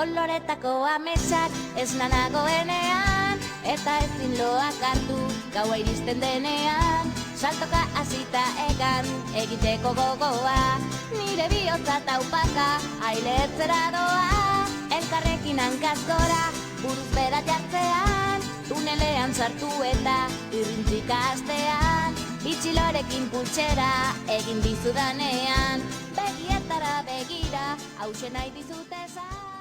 koloretako ametsak ez nanagoenean, eta ezin loak hartu gaua iristen denean, saltoka hasita egan egiteko gogoa, nire bihotza taupaka ailetzera doa, elkarrekin hankaz gora buruz bera jartzean, tunelean sartu eta irrintzika hastean, itxilorekin pultsera egin dizudanean, begietara begira hauxe nahi dizut esan.